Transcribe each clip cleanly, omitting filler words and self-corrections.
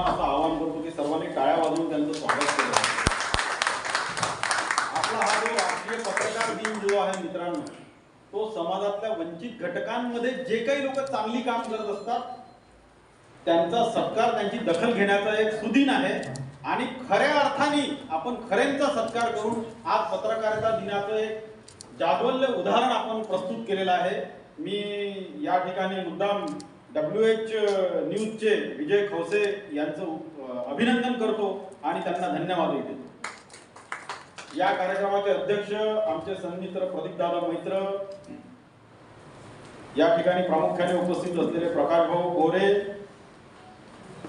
असं आवाहन करतो की सर्वांनी टाळ्या वाजवून त्यांचं स्वागत केलं. आपला हा जो राष्ट्रीय पत्रकार दिन जो आहे मित्रांनो, तो समाजातल्या वंचित घटकांमध्ये जे काही लोक चांगली काम करत असतात त्यांचा सत्कार, त्यांची दखल घेण्याचा एक सुदिन आहे. आणि खऱ्या अर्थाने आपण खऱ्यांचा सत्कार करून आज पत्रकारिता दिनाचं एक जाज्वल्य उदाहरण आपण प्रस्तुत केलेलं आहे. मी या ठिकाणी मुद्दाम WH न्यूजचे विजय खवसे यांचं अभिनंदन करतो आणि त्यांना धन्यवादही देतो. या कार्यक्रमाचे अध्यक्ष आमचे सन्मित्र प्रदीपदादा मैत्र, या ठिकाणी प्रामुख्याने उपस्थित असलेले प्रकाश भाऊ गोरे,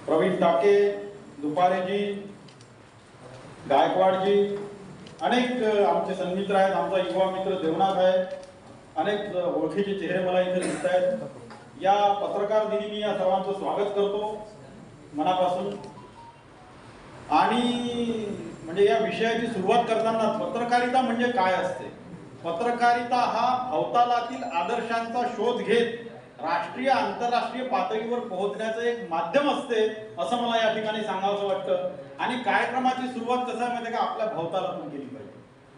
प्रवीण टाके, दुपारेजी, गायकवाडजी, अनेक आमचे सन्मित्र आहेत. आमचा युवा मित्र देवनाथ आहे. अनेक ओळखीचे चेहरे मला इथे दिसत आहेत. या पत्रकार दिनी मी या सर्वांचं स्वागत करतो मनापासून. आणि म्हणजे या विषयाची सुरुवात करताना पत्रकारिता म्हणजे काय असते, पत्रकारिता हा अवतालातील आदर्शांचा शोध घेत राष्ट्रीय आंतरराष्ट्रीय पातळीवर पोहोचण्याचं एक माध्यम असते असं मला या ठिकाणी सांगावं वाटतं. आणि कार्यक्रमाची सुरुवात कसं आहे माहिती का, आपल्या भोवतालातून केली पाहिजे.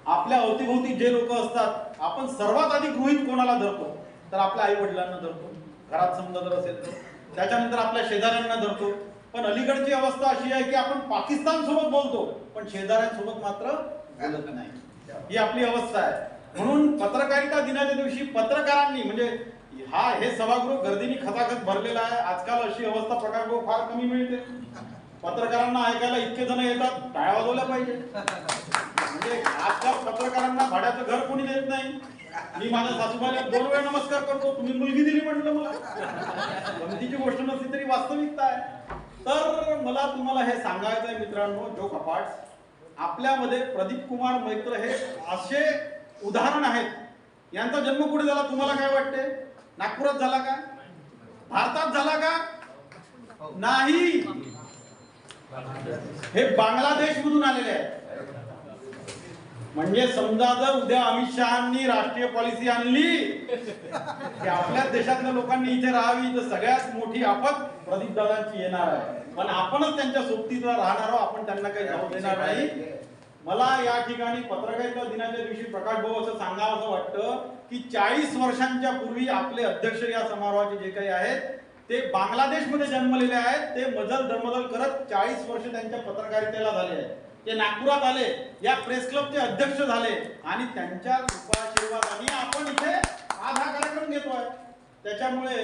आपल्या अवतीभोवती जे लोक असतात, आपण सर्वात आधी गृहीत कोणाला धरतो तर आपल्या आई वडिलांना धरतो, घरात समजा जर असेल तर, त्याच्यानंतर आपल्या शेजाऱ्यांना धरतो. पण अलीकडची अवस्था अशी आहे की आपण पाकिस्तान सोबत बोलतो पण शेजाऱ्यांसोबत मात्र बोलत नाही. ही आपली अवस्था आहे. म्हणून पत्रकारिता दिनाच्या दिवशी पत्रकारांनी म्हणजे हे सभागृह गर्दीने खचाखच भरलेला आहे. आजकाल अशी अवस्था प्रकार फार कमी मिळते. पत्रकारांना ऐकायला इतके जण येतात, टाळ्या वाजवल्या पाहिजे. म्हणजे आजकाल पत्रकारांना भाड्याचं घर कोणी देत नाही. मी माझ्या सासूबाईला 2 वेळा नमस्कार करतो, तुम्ही मुलगी दिली म्हटलं मला. गमतीची गोष्ट नसली तरी वास्तविकता आहे. तर मला तुम्हाला हे सांगायचं आहे मित्रांनो, जोक अपार्ट, आपल्यामध्ये प्रदीप कुमार मैत्र हे असे उदाहरण आहेत. यांचा जन्म कुठे झाला तुम्हाला काय वाटते? नागपुरात झाला का? भारतात झाला का? नाही, हे बांगलादेश मधून आलेले आहेत. म्हणजे समजा जर उद्या अमित शहांनी राष्ट्रीय पॉलिसी आणली की आपल्या देशातल्या लोकांनी इथे राहावी तर सगळ्यात मोठी आपत प्रदीपदादांची येणार आहे. पण आपणच त्यांच्या सोबतीत राहणार आहोत, आपण त्यांना काही जाऊ देणार नाही. मला या ठिकाणी पत्रकारिता दिनाच्या दिवशी प्रकाश भाऊ असं सांगावं असं वाटतं की 40 वर्षांच्या पूर्वी आपले अध्यक्ष या समारोहाचे जे काही आहेत ते बांगलादेशमध्ये जन्मलेले आहेत. ते मजल दरमजल करत 40 वर्ष त्यांच्या पत्रकारितेला झाले आहेत. ते नागपुरात आले, या प्रेस क्लबचे अध्यक्ष झाले आणि त्यांच्या कृपाशीर्वादाने आपण इथे आज हा कार्यक्रम घेतोय. त्याच्यामुळे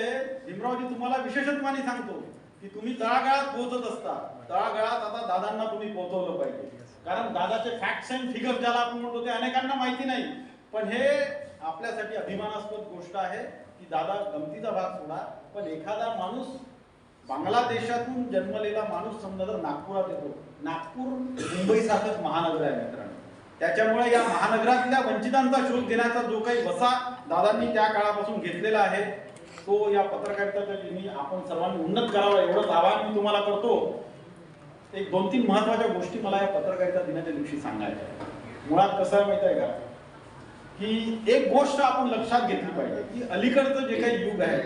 भीमरावजी तुम्हाला विशेषत्वाने सांगतो की तुम्ही तळागाळात पोहोचत असता. तळागाळात आता दादांना तुम्ही पोहोचवलं पाहिजे. कारण दादाचे फॅक्ट्स अँड फिगर्स ज्याला आपण म्हणतो ते अनेकांना माहिती नाही. पण हे आपल्यासाठी अभिमानास्पद गोष्ट आहे की दादा गमतीचा भाग सोडा, पण एखादा माणूस बांगलादेशातून जन्मलेला माणूस समजा जर नागपुरात येतो, नागपूर मुंबई सारखंच महानगर आहे मित्रांनो. त्याच्यामुळे या महानगरातल्या वंचितांचा शोध घेण्याचा जो काही वसा दादांनी त्या काळापासून घेतलेला आहे तो या पत्रकारितेच्या दिनी आपण सर्वांनी उन्नत करावा एवढंच आवाहन मी तुम्हाला करतो. एक 2-3 महत्वाच्या गोष्टी मला या पत्रकारिता दिनाच्या दिवशी सांगायच्या आहेत. मुळात कसं आहे माहिती आहे का की एक गोष्ट आपण लक्षात घेतली पाहिजे की अलीकडचं जे काही युग आहे,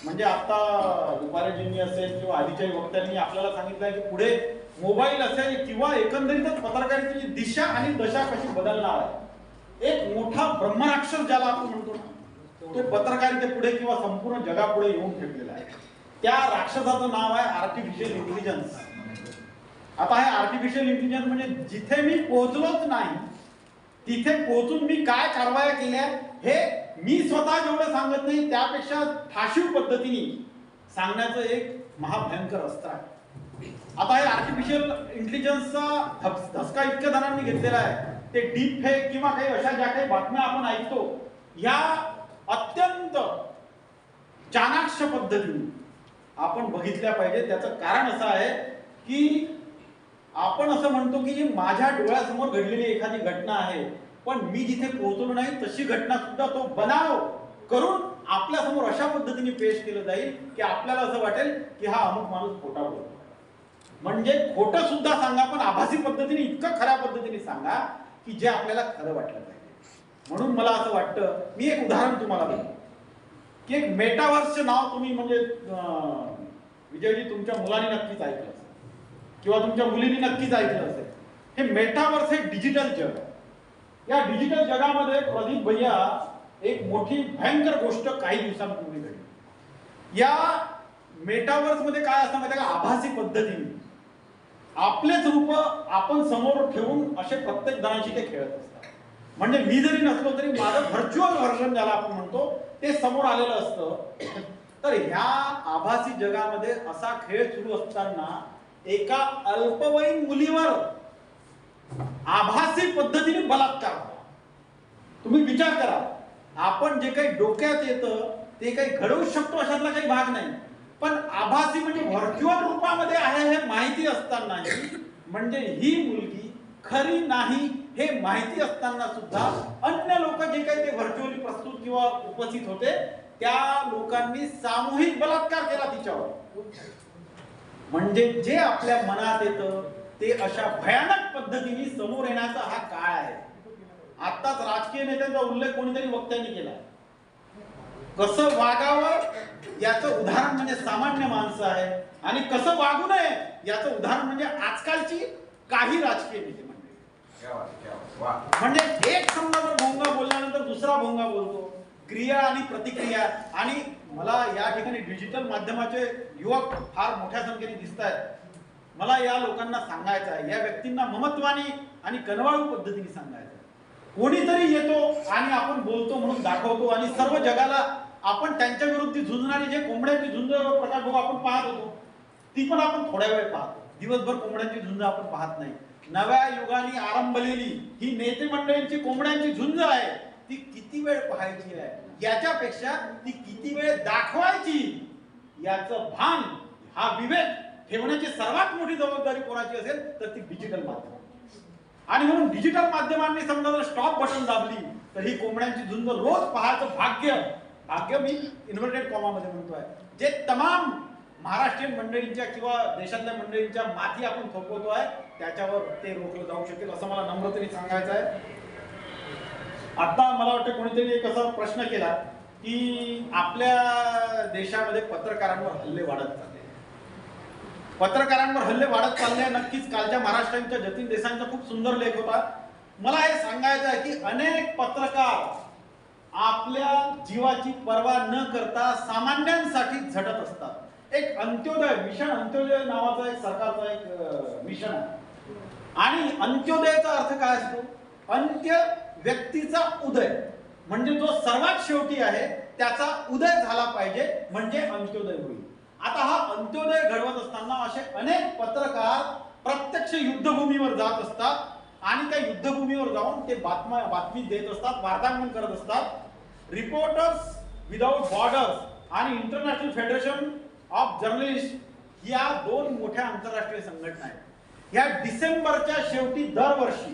म्हणजे आता दुपारेजींनी असेल किंवा आधीच्याही वक्त्यांनी आपल्याला सांगितलं आहे की पुढे मोबाईल असेल किंवा एकंदरीतच पत्रकारितेची दिशा आणि दशा कशी बदलणार आहे. एक मोठा ब्रह्मराक्षस ज्याला आपण म्हणतो ना, तो पत्रकारिते पुढे किंवा संपूर्ण जगापुढे येऊन ठेवलेला आहे. त्या राक्षसाचं नाव आहे आर्टिफिशियल इंटेलिजन्स. आता हे आर्टिफिशियल इंटेलिजन्स म्हणजे जिथे मी पोहोचलोच नाही तिथे पोहोचून मी काय कारवाया केल्या हे मी स्वतः जेवढं सांगत नाही त्यापेक्षा ठाशीव पद्धतीने सांगण्याचं एक महाभयंकर अस्त्र आहे. आता हे आर्टिफिशियल इंटेलिजन्सचा धसका इतक्या जणांनी घेतलेला आहे. ते डीप फेक किंवा काही अशा ज्या काही बातम्या आपण ऐकतो या अत्यंत चाणाक्ष पद्धतीने आपण बघितल्या पाहिजे. त्याचं कारण असं आहे की आपण असं म्हणतो की माझ्या डोळ्यासमोर घडलेली एखादी घटना आहे, पण मी जिथे पोहोचलो नाही तशी घटना सुद्धा तो बनाव करून आपल्या समोर अशा पद्धतीने पेश केलं जाईल की आपल्याला असं वाटेल की हा अमुक माणूस खोटा बोलतो. म्हणजे खोटं सुद्धा सांगा पण आभासी पद्धतीने इतकं खऱ्या पद्धतीने सांगा की जे आपल्याला खरं वाटलं पाहिजे. म्हणून मला असं वाटतं, मी एक उदाहरण तुम्हाला देतो की एक मेटावर्सचे नाव तुम्ही म्हणजे विजयजी तुमच्या मुलांनी नक्कीच ऐकलं. किंवा तुमच्या मुलींनी नक्कीच ऐकलं असेल, हे मेटावर्स हे डिजिटल जग आहे. या डिजिटल जगामध्ये प्रदीप भैया एक मोठी भयंकर गोष्ट काही दिवसांपूर्वी घडली. या मेटावर्स मध्ये काय असतं माहिती का, आभासी पद्धतीने आपलेच रूप आपण समोर ठेवून असे प्रत्येक जणांशी ते खेळत असतात. म्हणजे मी जरी नसलो तरी माझं व्हर्च्युअल व्हर्जन ज्याला आपण म्हणतो ते समोर आलेलं असतं. तर ह्या आभासी जगामध्ये असा खेळ सुरू असताना एका अल्पवयीन मुलीवर आभासी पद्धतीने बलात्कार. तुम्ही विचार करा, आपण जे काही डोक्यात येतं ते काही घडवू शकतो अशातला काही भाग नाही, पण आभासी म्हणजे व्हर्च्युअल रूपामध्ये आहे हे माहिती असतानाही, म्हणजे ही मुलगी खरी नाही हे माहिती असताना सुद्धा अन्य लोक जे काही ते व्हर्च्युअली प्रस्तुत किंवा उपस्थित होते त्या लोकांनी सामूहिक बलात्कार केला तिच्यावर. म्हणजे जे आपल्या मनात येतं ते अशा भयानक पद्धतीने समोर येण्याचा हा काळ आहे. आताच राजकीय नेत्यांचा उल्लेख कोणीतरी वक्त्यांनी केला. कसं वागावं याचं उदाहरण म्हणजे सामान्य माणसं आहे आणि कसं वागू नये याचं उदाहरण म्हणजे आजकालची काही राजकीय नेते. म्हणजे एक समजा जर भोंगा बोलल्यानंतर दुसरा भोंगा बोलतो, क्रिया आणि प्रतिक्रिया. आणि मला या ठिकाणी डिजिटल माध्यमाचे युवक फार मोठ्या संख्येने दिसत आहेत. मला या लोकांना सांगायचं आहे, या व्यक्तींना ममत्वानी आणि कनवाळू पद्धतीने सांगायचं आहे. कोणीतरी येतो आणि आपण बोलतो म्हणून दाखवतो आणि सर्व जगाला आपण त्यांच्या विरुद्ध झुंजणारी जे कोंबड्यांची झुंज प्रकाश भाऊ आपण पाहत होतो ती पण आपण थोड्या वेळ पाहतो. दिवसभर कोंबड्यांची झुंज आपण पाहत नाही. नव्या युगाने आरंभलेली ही नेते मंडळींची कोंबड्यांची झुंज आहे, ती किती वेळ पाहायची आहे याच्यापेक्षा ती किती वेळ दाखवायची याचं भान, हा विवेक ठेवण्याची सर्वात मोठी जबाबदारी कोणाची असेल तर ती डिजिटल माध्यम. आणि म्हणून डिजिटल माध्यमांनी समजा जर स्टॉप बटन दाबली तर ही कोंबड्यांची झुंज रोज पाहायचं भाग्य मी इन्व्हर्टेड कॉमामध्ये म्हणतोय, जे तमाम महाराष्ट्रीयन मंडळींच्या किंवा देशातल्या मंडळींच्या माथी आपण थोपवतोय त्याच्यावर ते रोखलं जाऊ शकेल असं मला नम्रतेने सांगायचं आहे. आता मला वाटतं कोणीतरी एक असा प्रश्न केला की आपल्या देशामध्ये पत्रकारांवर हल्ले वाढत चालले. पत्रकारांवर हल्ले वाढत चालले नक्कीच. कालच्या महाराष्ट्राच्या जतीन देसाईंचा खूप सुंदर लेख होता. मला हे सांगायचं आहे की अनेक पत्रकार आपल्या जीवाची पर्वा न करता सामान्यांसाठी झटत असतात. एक अंत्योदय मिशन, अंत्योदय नावाचा एक सरकारचा एक मिशन आहे. आणि अंत्योदयाचा अर्थ काय असतो? अंत्य व्यक्तीचा उदय, म्हणजे जो सर्वात शेवटी आहे त्याचा उदय झाला पाहिजे म्हणजे अंत्योदय होईल. आता हा अंत्योदय घडवत असताना असे अनेक पत्रकार प्रत्यक्ष युद्धभूमीवर जात असतात आणि त्या युद्धभूमीवर जाऊन ते बातमी देत असतात, वार्तांकन करत असतात. रिपोर्टर्स विदाउट बॉर्डर्स आणि इंटरनॅशनल फेडरेशन ऑफ जर्नलिस्ट या दोन मोठ्या आंतरराष्ट्रीय संघटना आहेत. या डिसेंबरच्या शेवटी दरवर्षी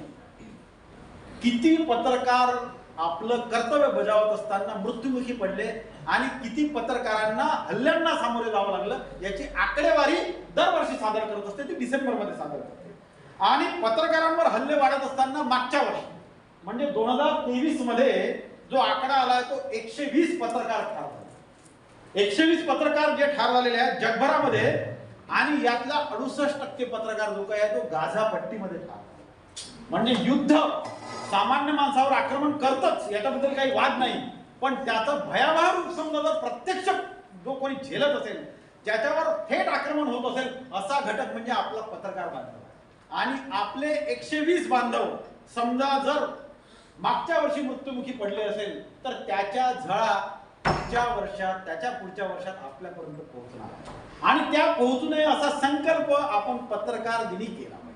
किती पत्रकार आपलं कर्तव्य बजावत असताना मृत्युमुखी पडले आणि किती पत्रकारांना हल्ल्यांना सामोरे जावं लागलं याची आकडेवारी दरवर्षी सादर करत असते. ती डिसेंबरमध्ये सादर करते. आणि पत्रकारांवर हल्ले वाढत असताना मागच्या वर्षी म्हणजे 2023 मध्ये जो आकडा आलाय तो 120 पत्रकार ठार झाले. 120 पत्रकार जे ठार झालेले आहेत जगभरामध्ये आणि यातला 68% पत्रकार जो काय आहे तो गाझा पट्टीमध्ये ठार. म्हणजे युद्ध सामान्य माणसावर आक्रमण करतच, याच्याबद्दल काही वाद नाही, पण त्याचं भयावह रूप समजा जर प्रत्यक्ष जो कोणी झेलत असेल, ज्याच्यावर थेट आक्रमण होत असेल असा घटक म्हणजे आपला पत्रकार बांधव. आणि आपले 120 बांधव समजा जर मागच्या वर्षी मृत्युमुखी पडले असेल तर त्याच्या झळा पुढच्या वर्षात, त्याच्या पुढच्या वर्षात आपल्यापर्यंत पोहोचणार आणि त्या पोहोचू नये असा संकल्प आपण पत्रकार दिनी केला पाहिजे.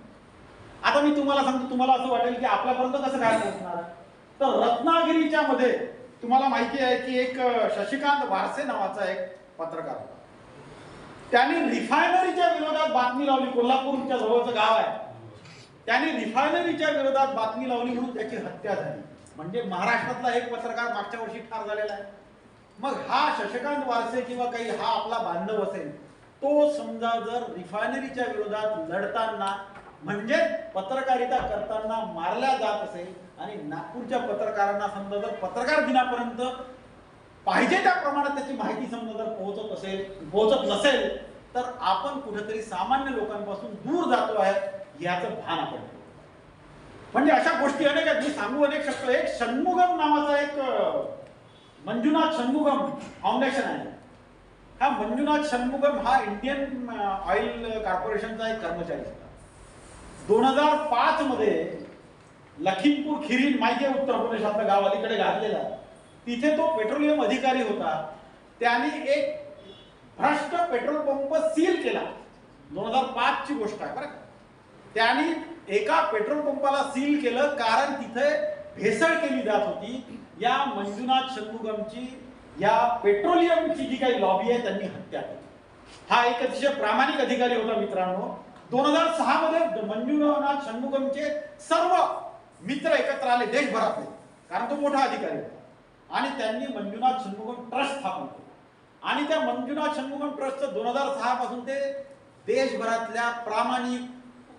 आता मी तुम्हाला सांगतो, तुम्हाला असं वाटेल की आपल्यापर्यंत कसं काय पोहोचणार, तर रत्नागिरीच्या मध्ये तुम्हाला माहिती आहे की एक शशिकांत वारसे नावाचा एक पत्रकार होता. त्यांनी रिफायनरीच्या विरोधात बातमी लावली. कोल्हापूरच्या जवळचं गाव आहे. त्यांनी रिफायनरीच्या विरोधात बातमी लावली म्हणून त्याची हत्या झाली. म्हणजे महाराष्ट्रातला एक पत्रकार मागच्या वर्षी ठार झालेला आहे. मग हा शशिकांत वारसे किंवा काही हा आपला बांधव असेल, तो समजा जर रिफायनरीच्या विरोधात लढताना म्हणजे पत्रकारिता करताना मारल्या जात असेल आणि नागपूरच्या पत्रकारांना समजा जर पत्रकार दिनापर्यंत पाहिजे त्या प्रमाणात त्याची माहिती समजा जर पोहोचत नसेल तर आपण कुठेतरी सामान्य लोकांपासून दूर जातो आहे याचं भान आपण ठेवू. म्हणजे अशा गोष्टी अनेक आहेत, मी सांगू अनेक शकतो. एक षण्मुगम नावाचा एक मंजुनाथ षण्मुगम फाउंडेशन आहे. हा मंजुनाथ षण्मुगम हा इंडियन ऑइल कॉर्पोरेशनचा एक कर्मचारी होता. 2005 मध्ये लखीमपूर खीरी माहिती आहे, उत्तर प्रदेशातलं गाव अलीकडे गाजलेला, तिथे तो पेट्रोलियम अधिकारी होता. त्याने एक भ्रष्ट पेट्रोल पंप सील केला. 2005 ची गोष्ट आहे बरं का. त्याने एका पेट्रोल पंपाला सील केलं कारण तिथे भेसळ केली जात होती. या मंजुनाथ षण्मुगमची, या पेट्रोलियमची जी काही लॉबी आहे त्यांनी हत्या केली. हा एक अतिशय प्रामाणिक अधिकारी होता मित्रांनो. 2006 मध्ये मंजुनाथ षण्मुगमचे सर्व मित्र एकत्र आले देशभरातले, कारण तो मोठा अधिकारी होता, आणि त्यांनी मंजुनाथ षण्मुगम ट्रस्ट स्थापन केला. आणि त्या मंजुनाथ षण्मुगम ट्रस्टचं 2006 पासून ते देशभरातल्या प्रामाणिक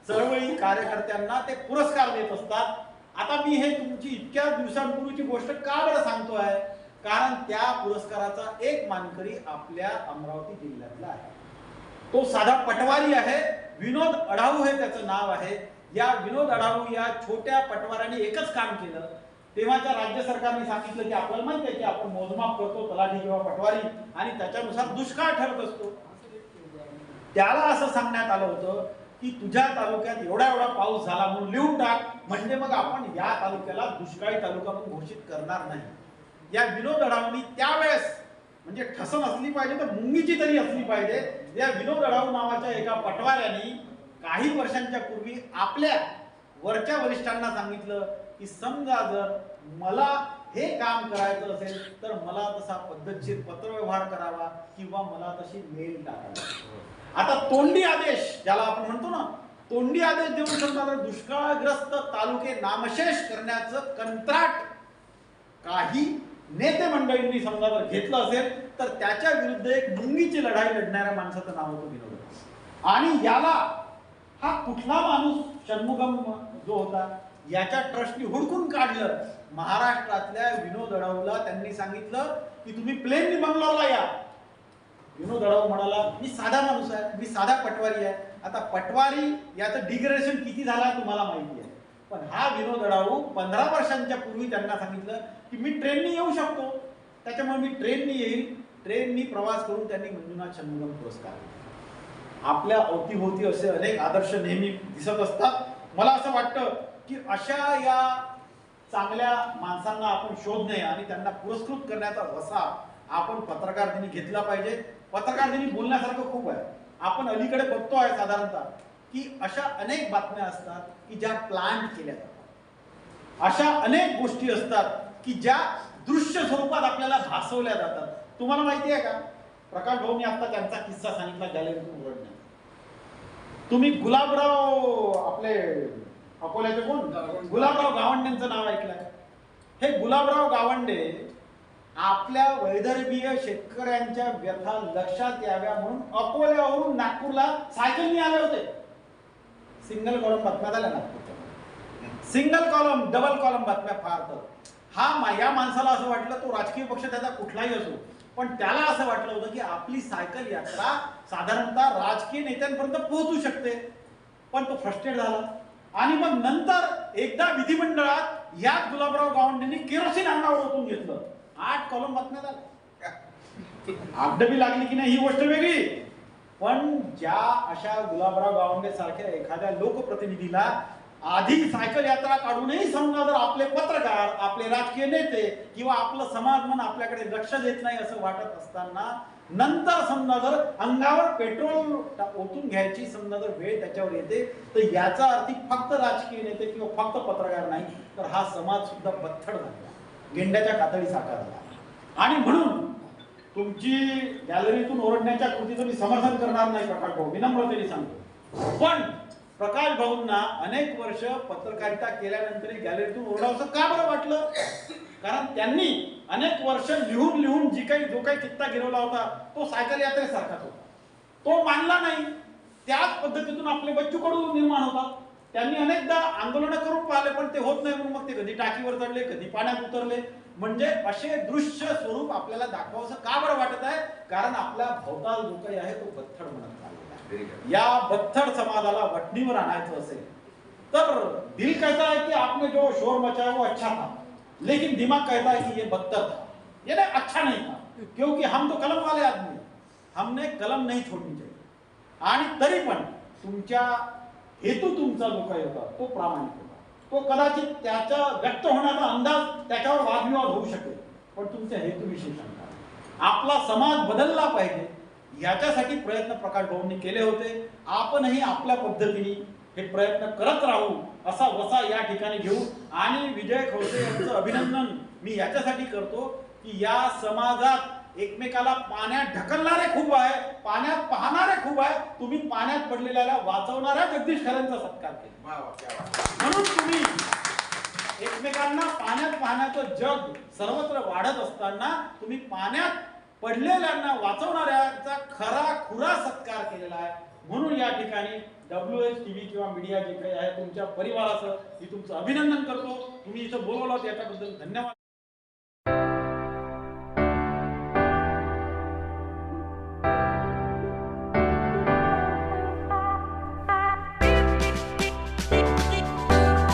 चळवळी कार्यकर्त्यांना ते पुरस्कार देत असतात. आता मी हे तुमची इतक्या दिवसांपूर्वीची गोष्ट का बरं सांगतोय, कारण त्या पुरस्काराचा एक मानकरी आपल्या अमरावती जिल्ह्यातला आहे. तो साधा पटवारी आहे. विनोद अढाऊ हे त्याचं नाव आहे. या विनोद अढाऊ या छोट्या पटवाऱ्याने एकच काम केलं. तेव्हाच्या राज्य सरकारने सांगितलं की आपल्याला माहिती आहे की आपण मोजमाप करतो तलाठी किंवा पटवारी, आणि त्याच्यानुसार दुष्काळ ठरत असतो. त्याला असं सांगण्यात आलं होतं की तुझ्या तालुक्यात एवढा एवढा पाऊस झाला म्हणून लिहून टाक, म्हणजे मग आपण या तालुक्याला दुष्काळी तालुका म्हणून घोषित करणार नाही. या विनोद अढाऊंनी त्यावेळेस, म्हणजे ठसन असली पाहिजे तर मुंगीची तरी असली पाहिजे, या विनोद अढाऊ नावाच्या एका पटवाऱ्याने काही वर्षांच्या पूर्वी आपल्या वरच्या वरिष्ठांना सांगितलं की समजा जर मला हे काम करायचं असेल तर मला तसा पद्धतशीर पत्रव्यवहार करावा किंवा मला तशी मेल टाकावी. आता तोंडी आदेश ज्याला आपण म्हणतो ना, तोंडी आदेश देऊन समजा दुष्काळग्रस्त तालुके नामशेष करण्याचं कंत्राट काही नेते मंडळींनी समजा जर घेतलं असेल तर त्याच्या विरुद्ध एक मुंगीची लढाई लढणाऱ्या माणसाचं नाव होतं विनोद. आणि याला हा कुठला माणूस षण्मुगम जो होता याच्या ट्रस्टनी हुडकून काढलं. महाराष्ट्रातल्या विनोद अढाऊला त्यांनी सांगितलं की तुम्ही प्लेननी बंगलोरला या. विनोद अढाऊ म्हणाला मी साधा माणूस आहे, मी साधा पटवारी आहे. आता पटवारी याचं डिग्रेडेशन किती झाला तुम्हाला माहिती आहे, पण हा विनोद अढाऊ 15 वर्षांच्या पूर्वी त्यांना सांगितलं की मी ट्रेननी येऊ शकतो, त्याच्यामुळे मी ट्रेननी येईल. ट्रेननी प्रवास करून त्यांनी मंजुनाथ षण्मुगम पुरस्कार दिला. आपल्या अवतीभोवती असे अनेक आदर्श नेहमी दिसत असतात. मला असं वाटतं की अशा या चांगल्या माणसांना आपण शोधणे आणि त्यांना पुरस्कृत करण्याचा वसा आपण पत्रकार दिनी घेतला पाहिजे. पत्रकार दिनी बोलण्यासारखं खूप आहे. आपण अलीकडे बघतो आहे साधारणतः की अशा अनेक बातम्या असतात की ज्या प्लांट केल्या जातात. अशा अनेक गोष्टी असतात की ज्या दृश्य स्वरूपात आपल्याला भासवल्या जातात. तुम्हाला माहिती आहे का, प्रकाश भाऊंनी आता त्यांचा किस्सा सांगितला गॅलरीतून ओरडण्याचा. तुम्ही गुलाबराव आपले अकोल्याचे कोण, गुलाबराव गावंडेंचं नाव ऐकलंय. हे गुलाबराव गावंडे आपल्या वैदर्भीय शेतकऱ्यांच्या व्यथा लक्षात याव्या म्हणून अकोल्यावरून नागपूरला सायकलनी आले होते. सिंगल कॉलम बातम्या झाल्या नागपूरच्या, सिंगल कॉलम डबल कॉलम बातम्या फार तर. या माणसाला असं वाटलं, तो राजकीय पक्ष त्याचा कुठलाही असो, पण त्याला असं वाटलं होतं की आपली सायकल यात्रा साधारणतः राजकीय नेत्यांपर्यंत पोहोचू शकते. पण तो फ्रस्ट्रेट झाला. आणि मग नंतर एकदा विधिमंडळात याच गुलाबराव गावंडेंनी केरोसिन अंगावर ओतून घेतलं. 8 कॉलम बातम्या झाल्या. आगडबी लागली की नाही ही गोष्ट वेगळी, पण ज्या अशा गुलाबराव गावंडे सारख्या एखाद्या लोकप्रतिनिधीला आधी सायकल यात्रा काढूनही समजा जर आपले पत्रकार, आपले राजकीय नेते किंवा आपलं समाज मन आपल्याकडे लक्ष देत नाही असं वाटत असताना, नंतर समजा जर अंगावर पेट्रोल ओतून घ्यायची समजा जर वेळ त्याच्यावर येते, तर याचा अर्थ फक्त राजकीय नेते किंवा फक्त पत्रकार नाही, तर हा समाज सुद्धा बथड झाला, गेंड्याच्या कातडी साकार झाला. आणि म्हणून तुमची गॅलरीतून ओरडण्याच्या कृतीचं मी समर्थन करणार नाही प्रकाश भाऊ, विनम्रतेने सांगतो. पण प्रकाश भाऊंना अनेक वर्ष पत्रकारिता केल्यानंतर गॅलरीतून ओरडावंसं का बरं वाटलं? कारण त्यांनी अनेक वर्ष लिहून लिहून जो काही कित्ता गिरवला होता तो सायकल यात्रेसारखाच होता. तो मानला नाही. त्याच पद्धतीतून आपले बच्चू कडू निर्माण होतात. त्यांनी अनेकदा आंदोलन करून पाहिले, पण ते होत नाही म्हणून मग ते कधी टाकीवर चढले, कधी पाण्यात उतरले. म्हणजे असे दृश्य स्वरूप आपल्याला दाखवावंसं का बरं वाटत आहे? कारण आपला भोवताल जो काही आहे तो बत्थड म्हणत चाललेला आहे. या बत्थड समाजाला वठणीवर आणायचं असेल तर दिल कहता है कि आपने जो शोर मचाया वो अच्छा था, लेकिन दिमाग कहता है कि ये बदतर था, ये ना अच्छा नहीं था, क्योंकि हम तो कलम वाले आदमी, हमने कलम नहीं छोड़नी चाहिए. आणि तरी पण तुमच्या हेतू तुमचा जो काही होता तो प्रामाणिक होता. तो कदाचित त्याचा व्यक्त होण्याचा अंदाज त्याच्यावर वादविवाद होऊ शकेल, पण तुमच्या हेतूविषयी शंका आहे. आपला समाज बदलला पाहिजे याच्यासाठी प्रयत्न प्रकाश भाऊंनी केले होते. आपणही आपल्या पद्धतीने हे प्रयत्न करत राहू असा वसा या ठिकाणी घेऊ. आणि विजय खवसे यांचं अभिनंदन मी याच्यासाठी करतो की या समाजात एकमेकाला पाण्यात ढकलणारे खूप आहे, पाण्यात पाहणारे खूप आहे. तुम्ही पाण्यात पडलेल्याला वाचवणाऱ्या जगदीश खरेंचा सत्कार केला. म्हणून तुम्ही एकमेकांना पाण्यात पाहण्याचं जग सर्वत्र वाढत असताना तुम्ही पाण्यात पडलेल्यांना वाचवणाऱ्यांचा खरा खुरा सत्कार केलेला आहे. म्हणून या ठिकाणी WH TV किंवा मीडिया जे काही आहे तुमच्या परिवाराचं मी तुमचं अभिनंदन करतो. तुम्ही इथं बोलवलं त्याच्याबद्दल धन्यवाद.